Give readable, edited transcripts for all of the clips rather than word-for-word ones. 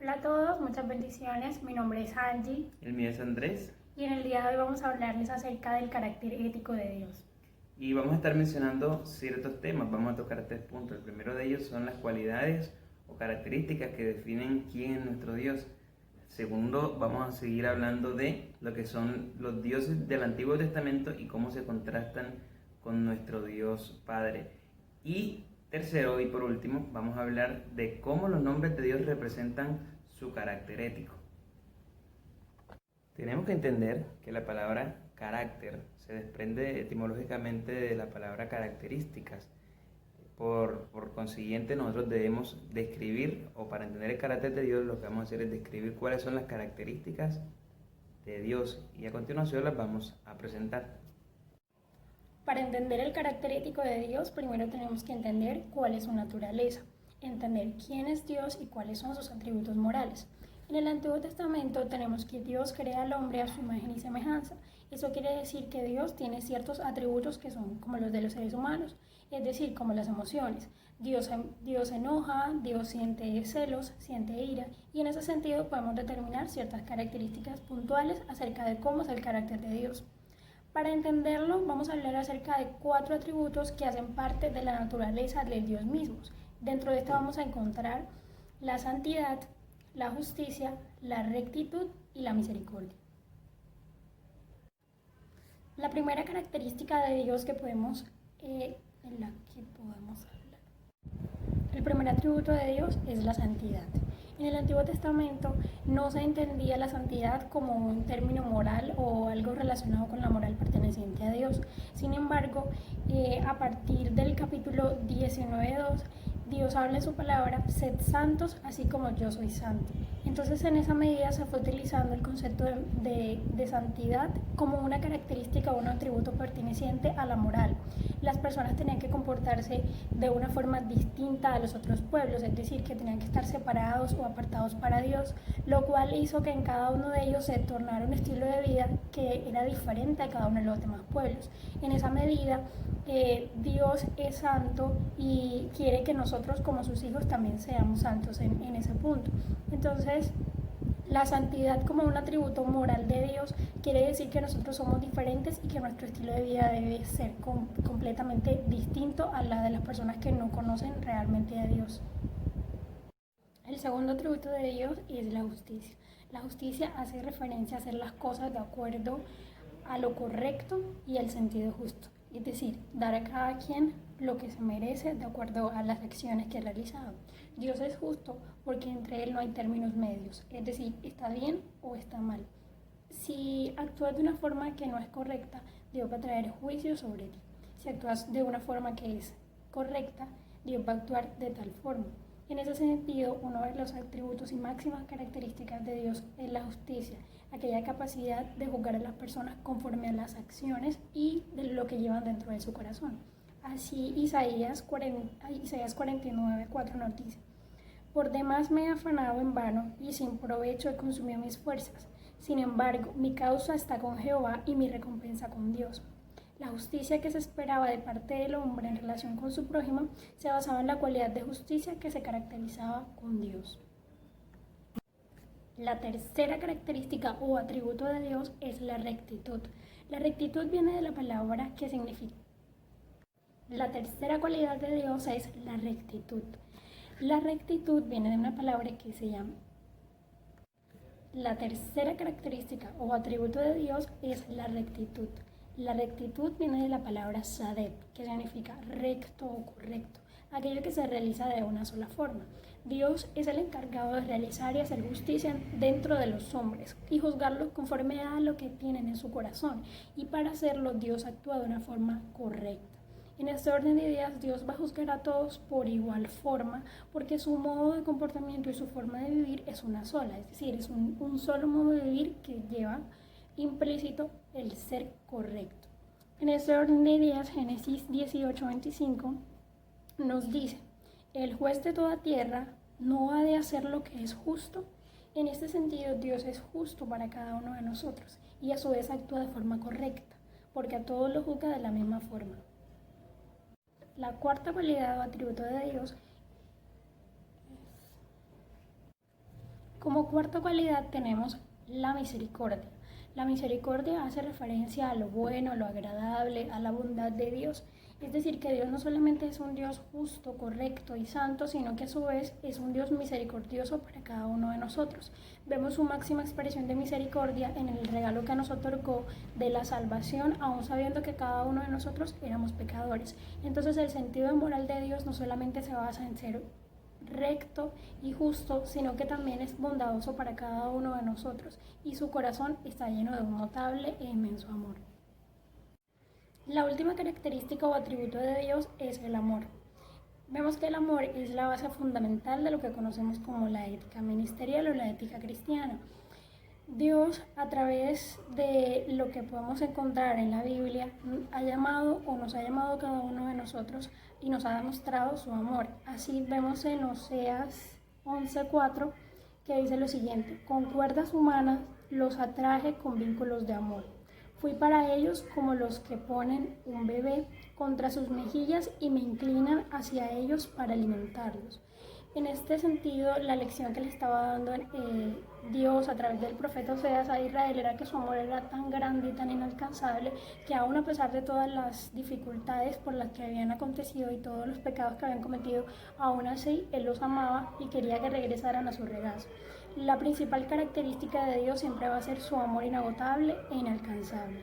Hola a todos, muchas bendiciones. Mi nombre es Angie El mío es Andrés y en el día de hoy vamos a hablarles acerca del carácter ético de Dios. y vamos a estar mencionando ciertos temas. Vamos a tocar 3 puntos. El primero de ellos son las cualidades o características que definen quién es nuestro Dios. Segundo, vamos a seguir hablando de lo que son los dioses del Antiguo Testamento y cómo se contrastan con nuestro Dios Padre. Y tercero y por último, vamos a hablar de cómo los nombres de Dios representan su carácter ético. Tenemos que entender que la palabra carácter se desprende etimológicamente de la palabra características. Por consiguiente, nosotros debemos describir, o para entender el carácter de Dios, lo que vamos a hacer es describir cuáles son las características de Dios y a continuación las vamos a presentar. Para entender el carácter ético de Dios, primero tenemos que entender cuál es su naturaleza, entender quién es Dios y cuáles son sus atributos morales. En el Antiguo Testamento tenemos que Dios crea al hombre a su imagen y semejanza. Eso quiere decir que Dios tiene ciertos atributos que son como los de los seres humanos, es decir, como las emociones. Dios se enoja, Dios siente celos, siente ira, y en ese sentido podemos determinar ciertas características puntuales acerca de cómo es el carácter de Dios. Para entenderlo, vamos a hablar acerca de 4 atributos que hacen parte de la naturaleza de Dios mismos. Dentro de esto vamos a encontrar la santidad, la justicia, la rectitud y la misericordia. La primera característica de Dios que podemos hablar. El primer atributo de Dios es la santidad. En el Antiguo Testamento no se entendía la santidad como un término moral o algo relacionado con la moral perteneciente a Dios. Sin embargo, a partir del capítulo 19:2, Dios habla en su palabra: sed santos así como yo soy santo. Entonces, en esa medida se fue utilizando el concepto de santidad como una característica o un atributo perteneciente a la moral. Las personas tenían que comportarse de una forma distinta a los otros pueblos, es decir, que tenían que estar separados o apartados para Dios, lo cual hizo que en cada uno de ellos se tornara un estilo de vida que era diferente a cada uno de los demás pueblos. En esa medida, Dios es santo y quiere que nosotros como sus hijos también seamos santos en ese punto. Entonces, la santidad como un atributo moral de Dios quiere decir que nosotros somos diferentes y que nuestro estilo de vida debe ser completamente distinto a la de las personas que no conocen realmente a Dios. El segundo atributo de Dios es la justicia. La justicia hace referencia a hacer las cosas de acuerdo a lo correcto y el sentido justo. Es decir, dar a cada quien lo que se merece de acuerdo a las acciones que ha realizado. Dios es justo porque entre Él no hay términos medios, es decir, está bien o está mal. Si actúas de una forma que no es correcta, Dios va a traer juicio sobre ti. Si actúas de una forma que es correcta, Dios va a actuar de tal forma. En ese sentido, uno de los atributos y máximas características de Dios es la justicia, aquella capacidad de juzgar a las personas conforme a las acciones y de lo que llevan dentro de su corazón. Así Isaías 49:4 nos dice: por demás me he afanado en vano y sin provecho he consumido mis fuerzas. Sin embargo, mi causa está con Jehová y mi recompensa con Dios. La justicia que se esperaba de parte del hombre en relación con su prójimo se basaba en la cualidad de justicia que se caracterizaba con Dios. La tercera característica o atributo de Dios es la rectitud. La rectitud viene de la palabra que significa. La tercera cualidad de Dios es la rectitud. La rectitud viene de una palabra que se llama. La tercera característica o atributo de Dios es la rectitud. La rectitud viene de la palabra sadek, que significa recto o correcto, aquello que se realiza de una sola forma. Dios es el encargado de realizar y hacer justicia dentro de los hombres y juzgarlos conforme a lo que tienen en su corazón, y para hacerlo Dios actúa de una forma correcta. En este orden de ideas, Dios va a juzgar a todos por igual forma, porque su modo de comportamiento y su forma de vivir es una sola, es decir, es un solo modo de vivir que lleva implícito el ser correcto. En este orden de ideas, Génesis 18:25 nos dice: el juez de toda tierra no ha de hacer lo que es justo. En este sentido, Dios es justo para cada uno de nosotros y a su vez actúa de forma correcta, porque a todos los juzga de la misma forma. La cuarta cualidad o atributo de Dios Como cuarta cualidad tenemos la misericordia. La misericordia hace referencia a lo bueno, a lo agradable, a la bondad de Dios. Es decir, que Dios no solamente es un Dios justo, correcto y santo, sino que a su vez es un Dios misericordioso para cada uno de nosotros. Vemos su máxima expresión de misericordia en el regalo que nos otorgó de la salvación, aun sabiendo que cada uno de nosotros éramos pecadores. Entonces el sentido moral de Dios no solamente se basa en ser recto y justo, sino que también es bondadoso para cada uno de nosotros, y su corazón está lleno de un notable e inmenso amor. La última característica o atributo de Dios es el amor. Vemos que el amor es la base fundamental de lo que conocemos como la ética ministerial o la ética cristiana. Dios, a través de lo que podemos encontrar en la Biblia, ha llamado o nos ha llamado a cada uno de nosotros y nos ha demostrado su amor. Así vemos en Oseas 11:4 que dice lo siguiente: con cuerdas humanas los atraje con vínculos de amor. Fui para ellos como los que ponen un bebé contra sus mejillas y me inclinan hacia ellos para alimentarlos. En este sentido, la lección que le estaba dando Dios a través del profeta Oseas a Israel era que su amor era tan grande y tan inalcanzable que aún a pesar de todas las dificultades por las que habían acontecido y todos los pecados que habían cometido, aún así Él los amaba y quería que regresaran a su regazo. La principal característica de Dios siempre va a ser su amor inagotable e inalcanzable.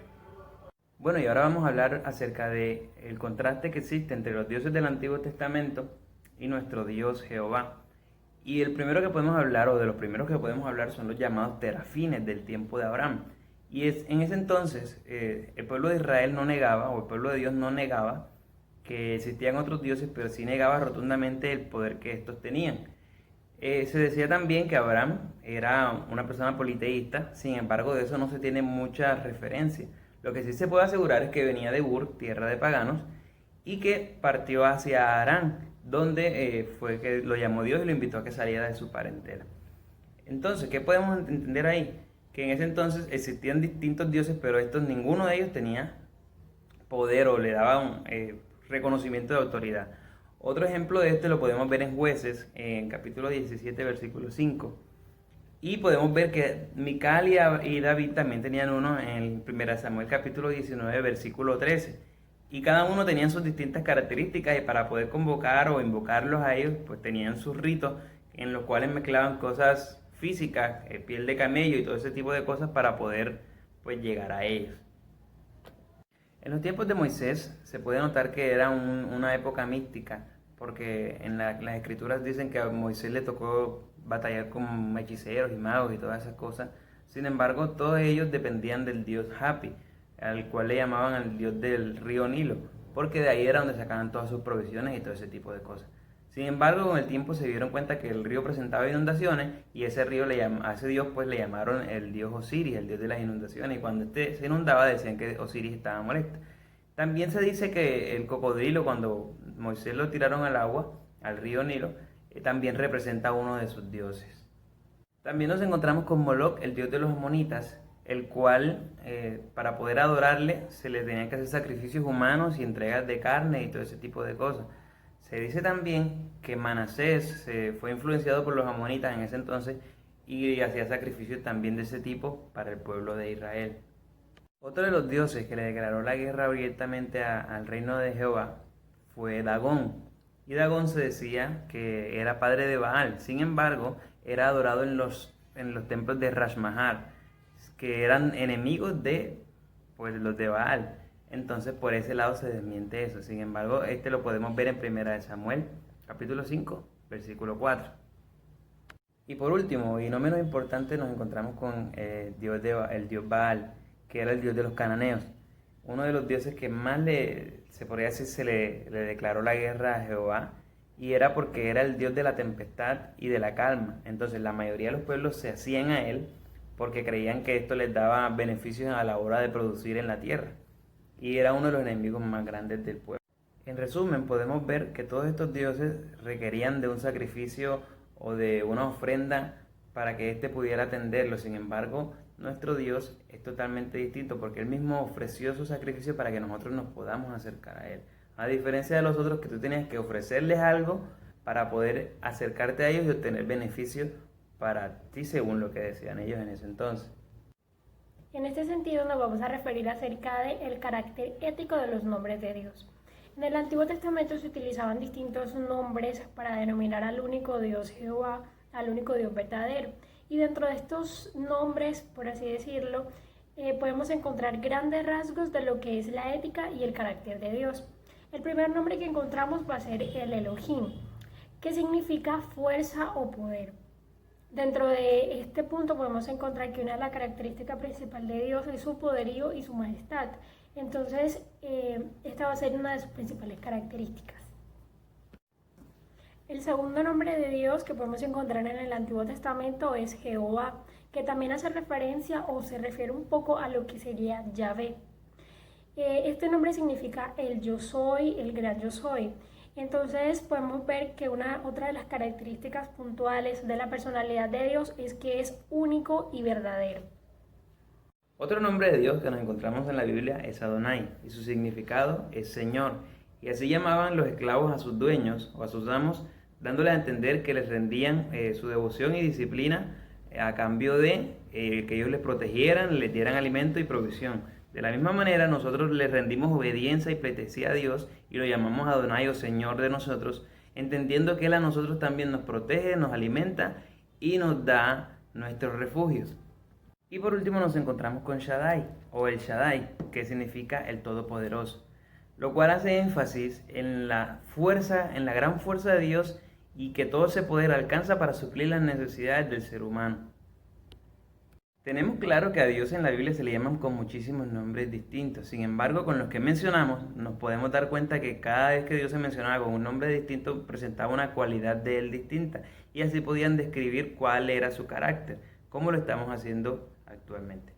Bueno, y ahora vamos a hablar acerca del contraste que existe entre los dioses del Antiguo Testamento y nuestro Dios Jehová. Y el primero que podemos hablar, o de los primeros que podemos hablar, son los llamados terafines del tiempo de Abraham. Y en ese entonces el pueblo de Israel no negaba, o el pueblo de Dios no negaba que existían otros dioses, pero sí negaba rotundamente el poder que estos tenían. Se decía también que Abraham era una persona politeísta, sin embargo de eso no se tiene mucha referencia. Lo que sí se puede asegurar es que venía de Ur, tierra de paganos, y que partió hacia Harán, donde fue que lo llamó Dios y lo invitó a que saliera de su parentela. Entonces, ¿qué podemos entender ahí? Que en ese entonces existían distintos dioses, pero ninguno de ellos tenía poder o le daba un reconocimiento de autoridad. Otro ejemplo de este lo podemos ver en Jueces, en capítulo 17, versículo 5. Y podemos ver que Mical y David también tenían uno en 1 Samuel capítulo 19, versículo 13. Y cada uno tenía sus distintas características, y para poder convocar o invocarlos a ellos, pues tenían sus ritos en los cuales mezclaban cosas físicas, piel de camello y todo ese tipo de cosas para poder pues llegar a ellos. En los tiempos de Moisés se puede notar que era una época mística, porque en las escrituras dicen que a Moisés le tocó batallar con hechiceros y magos y todas esas cosas. Sin embargo, todos ellos dependían del dios Hapi, al cual le llamaban el dios del río Nilo, porque de ahí era donde sacaban todas sus provisiones y todo ese tipo de cosas. Sin embargo, con el tiempo se dieron cuenta que el río presentaba inundaciones, y a ese dios pues le llamaron el dios Osiris, el dios de las inundaciones, y cuando este se inundaba decían que Osiris estaba molesto. También se dice que el cocodrilo, cuando Moisés lo tiraron al agua, al río Nilo, también representa a uno de sus dioses. También nos encontramos con Moloch, el dios de los amonitas, el cual para poder adorarle se le tenían que hacer sacrificios humanos y entregas de carne y todo ese tipo de cosas. Se dice también que Manasés fue influenciado por los amonitas en ese entonces y hacía sacrificios también de ese tipo para el pueblo de Israel. Otro de los dioses que le declaró la guerra abiertamente al reino de Jehová fue Dagón. Y Dagón se decía que era padre de Baal. Sin embargo, era adorado en los templos de Rashmahar, que eran enemigos de los de Baal. Entonces por ese lado se desmiente eso. Sin embargo, lo podemos ver en 1 Samuel, capítulo 5, versículo 4. Y por último, y no menos importante, nos encontramos con el dios Baal, que era el dios de los cananeos. Uno de los dioses que más se podría decir se le declaró la guerra a Jehová, y era porque era el dios de la tempestad y de la calma. Entonces la mayoría de los pueblos se hacían a él porque creían que esto les daba beneficios a la hora de producir en la tierra, y era uno de los enemigos más grandes del pueblo. En resumen, podemos ver que todos estos dioses requerían de un sacrificio o de una ofrenda para que éste pudiera atenderlo. Sin embargo, nuestro Dios es totalmente distinto, porque Él mismo ofreció su sacrificio para que nosotros nos podamos acercar a Él. A diferencia de los otros, que tú tenías que ofrecerles algo para poder acercarte a ellos y obtener beneficios para ti según lo que decían ellos en ese entonces. En este sentido nos vamos a referir acerca del carácter ético de los nombres de Dios. En el Antiguo Testamento se utilizaban distintos nombres para denominar al único Dios Jehová, al único Dios verdadero. Y dentro de estos nombres, por así decirlo, podemos encontrar grandes rasgos de lo que es la ética y el carácter de Dios. El primer nombre que encontramos va a ser el Elohim, que significa fuerza o poder. Dentro de este punto podemos encontrar que una de las características principales de Dios es su poderío y su majestad. Entonces, esta va a ser una de sus principales características. El segundo nombre de Dios que podemos encontrar en el Antiguo Testamento es Jehová, que también hace referencia o se refiere un poco a lo que sería Yahvé. Este nombre significa el yo soy, el gran yo soy. Entonces podemos ver que otra de las características puntuales de la personalidad de Dios es que es único y verdadero. Otro nombre de Dios que nos encontramos en la Biblia es Adonai, y su significado es Señor. Y así llamaban los esclavos a sus dueños o a sus amos, dándoles a entender que les rendían su devoción y disciplina a cambio de que ellos les protegieran, les dieran alimento y provisión. De la misma manera, nosotros les rendimos obediencia y pleitesía a Dios y lo llamamos Adonai o Señor de nosotros, entendiendo que Él a nosotros también nos protege, nos alimenta y nos da nuestros refugios. Y por último nos encontramos con Shaddai o el Shaddai, que significa el Todopoderoso, lo cual hace énfasis en la fuerza, en la gran fuerza de Dios y que todo ese poder alcanza para suplir las necesidades del ser humano. Tenemos claro que a Dios en la Biblia se le llaman con muchísimos nombres distintos. Sin embargo, con los que mencionamos, nos podemos dar cuenta que cada vez que Dios se mencionaba con un nombre distinto, presentaba una cualidad de Él distinta. Y así podían describir cuál era su carácter, como lo estamos haciendo actualmente.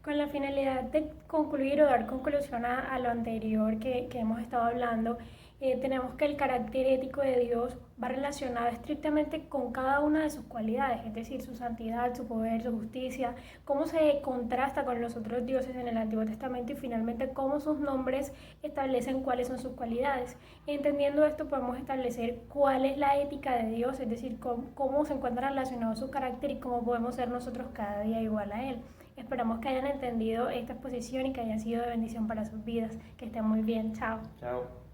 Con la finalidad de concluir o dar conclusión a lo anterior que hemos estado hablando, tenemos que el carácter ético de Dios va relacionado estrictamente con cada una de sus cualidades, es decir, su santidad, su poder, su justicia, cómo se contrasta con los otros dioses en el Antiguo Testamento y finalmente cómo sus nombres establecen cuáles son sus cualidades. Entendiendo esto podemos establecer cuál es la ética de Dios, es decir, cómo se encuentra relacionado su carácter y cómo podemos ser nosotros cada día igual a Él. Esperamos que hayan entendido esta exposición y que haya sido de bendición para sus vidas. Que estén muy bien. Chao. Chao.